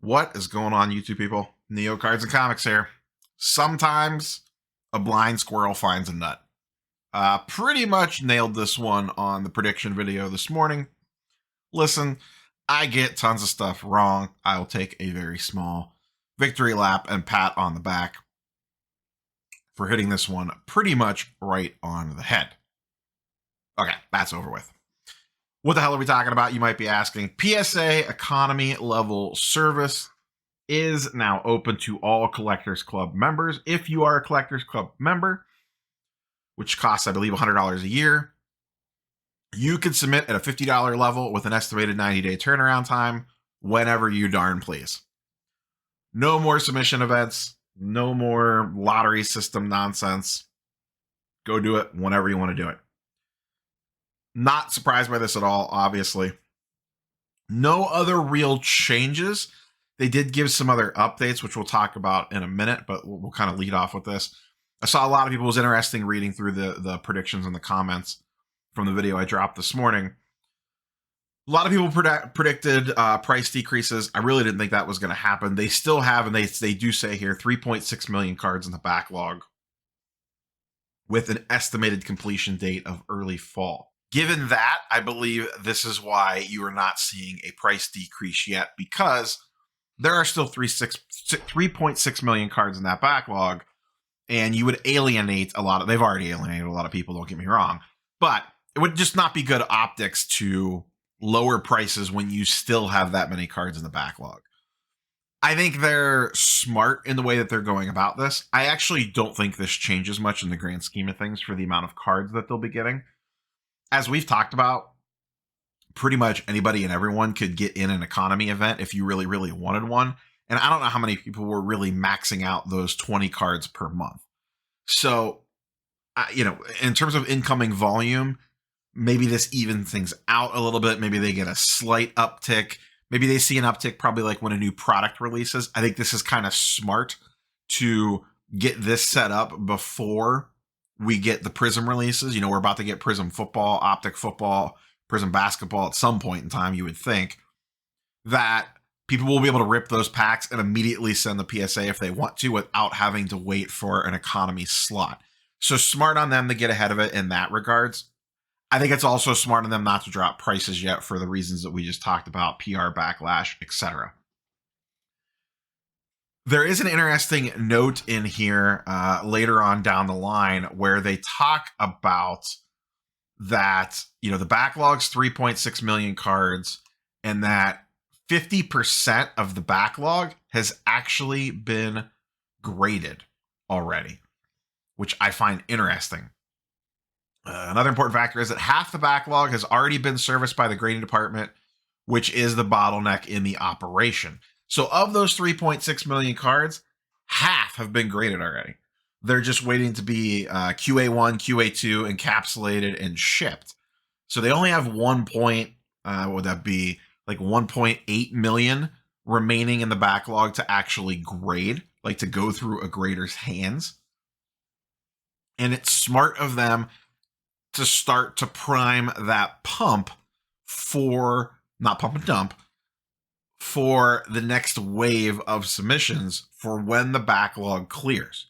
What is going on, YouTube people? Neo Cards and Comics here. Sometimes a blind squirrel finds a nut. Pretty much nailed this one on the prediction video this morning. Listen, I get tons of stuff wrong. I'll take a very small victory lap and pat on the back for hitting this one pretty much right on the head. Okay, that's over with. What the hell are we talking about, you might be asking? PSA Economy Level service is now open to all Collectors Club members. If you are a Collectors Club member, which costs, I believe, $100 a year, you can submit at a $50 level with an estimated 90-day turnaround time whenever you darn please. No more submission events, no more lottery system nonsense. Go do it whenever you want to do it. Not surprised by this at all, obviously. No other real changes. They did give some other updates, which we'll talk about in a minute, but we'll kind of lead off with this. I saw a lot of people, it was interesting reading through the predictions and the comments from the video I dropped this morning. A lot of people predicted price decreases. I really didn't think that was going to happen. They still have, and they do say here, 3.6 million cards in the backlog with an estimated completion date of early fall. Given that, I believe this is why you are not seeing a price decrease yet, because there are still 3.6 million cards in that backlog, and you would alienate a lot of, they've already alienated a lot of people, don't get me wrong, but it would just not be good optics to lower prices when you still have that many cards in the backlog. I think they're smart in the way that they're going about this. I actually don't think this changes much in the grand scheme of things for the amount of cards that they'll be getting. As we've talked about, pretty much anybody and everyone could get in an economy event if you really, really wanted one. And I don't know how many people were really maxing out those 20 cards per month. So, in terms of incoming volume, maybe this evens things out a little bit. Maybe they get a slight uptick. Maybe they see an uptick probably like when a new product releases. I think this is kind of smart to get this set up before we get the Prism releases. We're about to get Prism football, Optic football, Prism basketball at some point in time. You would think that people will be able to rip those packs and immediately send the PSA if they want to without having to wait for an economy slot. So smart on them to get ahead of it in that regards. I think it's also smart on them not to drop prices yet for the reasons that we just talked about, PR backlash, etc. There is an interesting note in here later on down the line where they talk about that, the backlog's 3.6 million cards and that 50% of the backlog has actually been graded already, which I find interesting. Another important factor is that half the backlog has already been serviced by the grading department, which is the bottleneck in the operation. So of those 3.6 million cards, half have been graded already. They're just waiting to be QA1, QA2 encapsulated and shipped. So they only have what would that be? Like 1.8 million remaining in the backlog to actually grade, like to go through a grader's hands. And it's smart of them to start to prime that pump for, not pump and dump, for the next wave of submissions for when the backlog clears.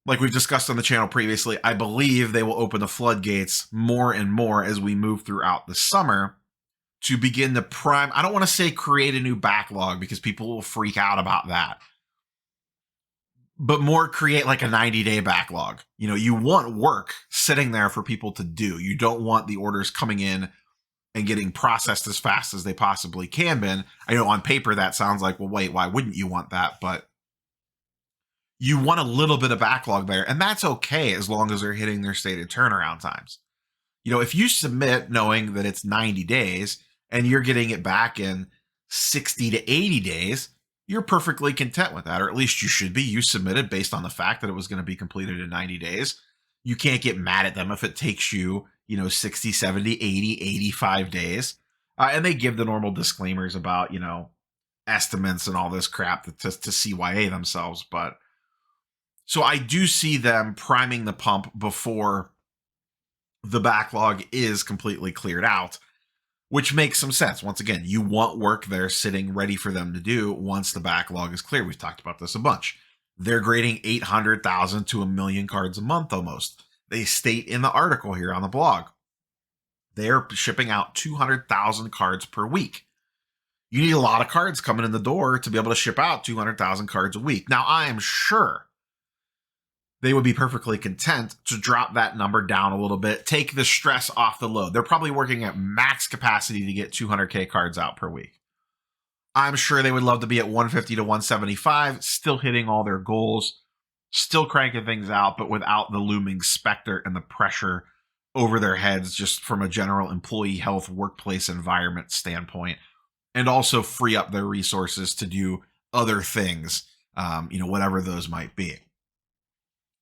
Like we've discussed on the channel previously, I believe they will open the floodgates more and more as we move throughout the summer to begin to prime. I don't want to say create a new backlog because people will freak out about that, but more create like a 90-day backlog. You want work sitting there for people to do. You don't want the orders coming in and getting processed as fast as they possibly can be. I know on paper that sounds like, well, wait, why wouldn't you want that? But you want a little bit of backlog there, and that's okay as long as they're hitting their stated turnaround times. If you submit knowing that it's 90 days and you're getting it back in 60 to 80 days, you're perfectly content with that, or at least you should be. You submitted based on the fact that it was going to be completed in 90 days. You can't get mad at them if it takes you, 60, 70, 80, 85 days. And they give the normal disclaimers about, estimates and all this crap to CYA themselves. But so I do see them priming the pump before the backlog is completely cleared out. which makes some sense. Once again, you want work there sitting ready for them to do once the backlog is clear. We've talked about this a bunch. They're grading 800,000 to 1 million cards a month almost. They state in the article here on the blog, they're shipping out 200,000 cards per week. You need a lot of cards coming in the door to be able to ship out 200,000 cards a week. Now, I am sure they would be perfectly content to drop that number down a little bit, take the stress off the load. They're probably working at max capacity to get 200K cards out per week. I'm sure they would love to be at 150 to 175, still hitting all their goals, still cranking things out, but without the looming specter and the pressure over their heads, just from a general employee health workplace environment standpoint, and also free up their resources to do other things, whatever those might be.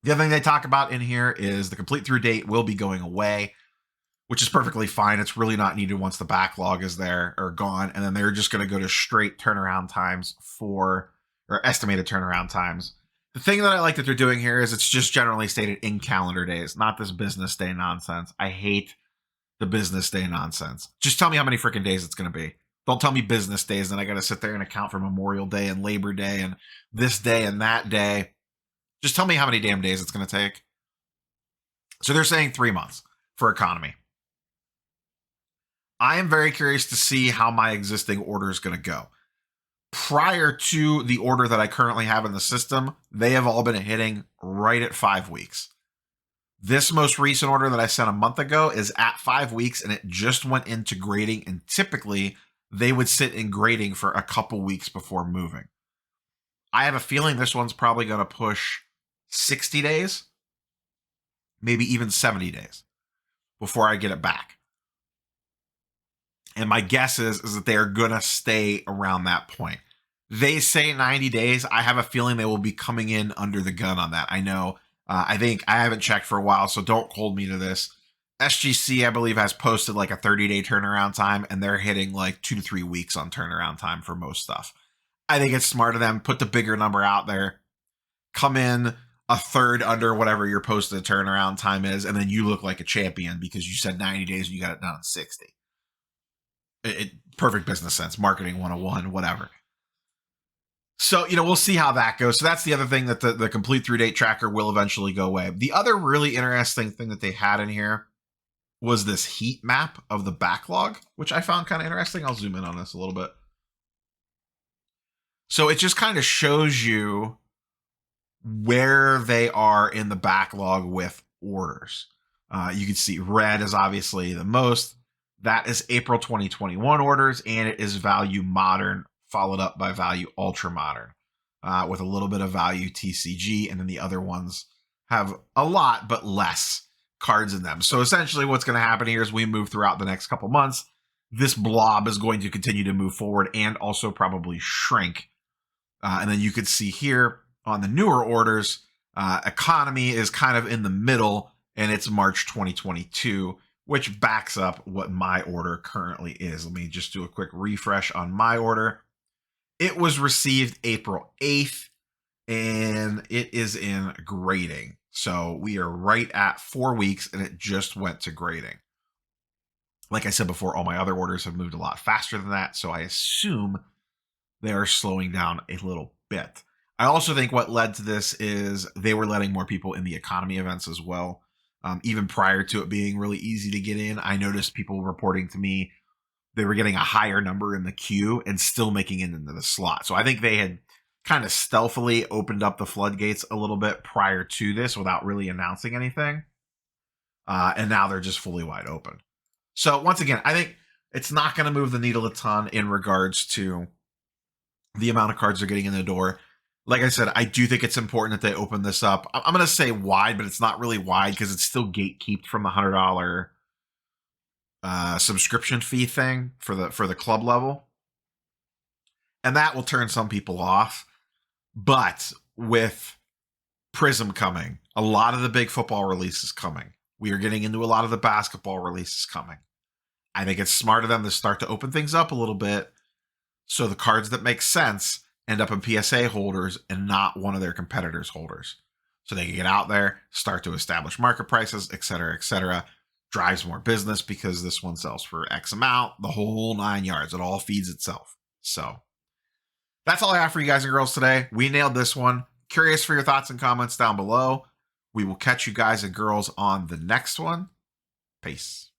The other thing they talk about in here is the complete through date will be going away, which is perfectly fine. It's really not needed once the backlog is there or gone. And then they're just going to go to straight turnaround times or estimated turnaround times. The thing that I like that they're doing here is it's just generally stated in calendar days, not this business day nonsense. I hate the business day nonsense. Just tell me how many freaking days it's going to be. Don't tell me business days, then I got to sit there and account for Memorial Day and Labor Day and this day and that day. Just tell me how many damn days it's going to take. So they're saying 3 months for economy. I am very curious to see how my existing order is going to go. Prior to the order that I currently have in the system, they have all been hitting right at 5 weeks. This most recent order that I sent a month ago is at 5 weeks, and it just went into grading, and typically they would sit in grading for a couple weeks before moving. I have a feeling this one's probably going to push 60 days, maybe even 70 days before I get it back. And my guess is that they are going to stay around that point. They say 90 days. I have a feeling they will be coming in under the gun on that. I know. I think I haven't checked for a while, so don't hold me to this. SGC, I believe, has posted like a 30-day turnaround time, and they're hitting like 2 to 3 weeks on turnaround time for most stuff. I think it's smart of them. Put the bigger number out there. Come in a third under whatever your posted turnaround time is, and then you look like a champion because you said 90 days and you got it done in 60. Perfect business sense, marketing 101, whatever. So, we'll see how that goes. So that's the other thing, that the complete through date tracker will eventually go away. The other really interesting thing that they had in here was this heat map of the backlog, which I found kind of interesting. I'll zoom in on this a little bit. So it just kind of shows you where they are in the backlog with orders. You can see red is obviously the most. That is April 2021 orders, and it is value modern, followed up by value ultra modern, with a little bit of value TCG, and then the other ones have a lot but less cards in them. So essentially what's going to happen here is we move throughout the next couple months. This blob is going to continue to move forward and also probably shrink. And then you could see here on the newer orders, economy is kind of in the middle, and it's March 2022, which backs up what my order currently is. Let me just do a quick refresh on my order. It was received April 8th, and it is in grading. So we are right at 4 weeks, and it just went to grading. Like I said before, all my other orders have moved a lot faster than that, so I assume they are slowing down a little bit. I also think what led to this is they were letting more people in the economy events as well. Even prior to it being really easy to get in, I noticed people reporting to me they were getting a higher number in the queue and still making it into the slot. So I think they had kind of stealthily opened up the floodgates a little bit prior to this without really announcing anything. And now they're just fully wide open. So once again, I think it's not going to move the needle a ton in regards to the amount of cards they're getting in the door. Like I said, I do think it's important that they open this up. I'm going to say wide, but it's not really wide because it's still gatekeeped from the $100 subscription fee thing for the club level. And that will turn some people off. But with Prism coming, a lot of the big football releases coming, we are getting into a lot of the basketball releases coming. I think it's smart of them to start to open things up a little bit so the cards that make sense end up in PSA holders and not one of their competitors' holders. So they can get out there, start to establish market prices, et cetera, et cetera. drives more business because this one sells for X amount, the whole 9 yards. It all feeds itself. So that's all I have for you guys and girls today. We nailed this one. Curious for your thoughts and comments down below. We will catch you guys and girls on the next one. Peace.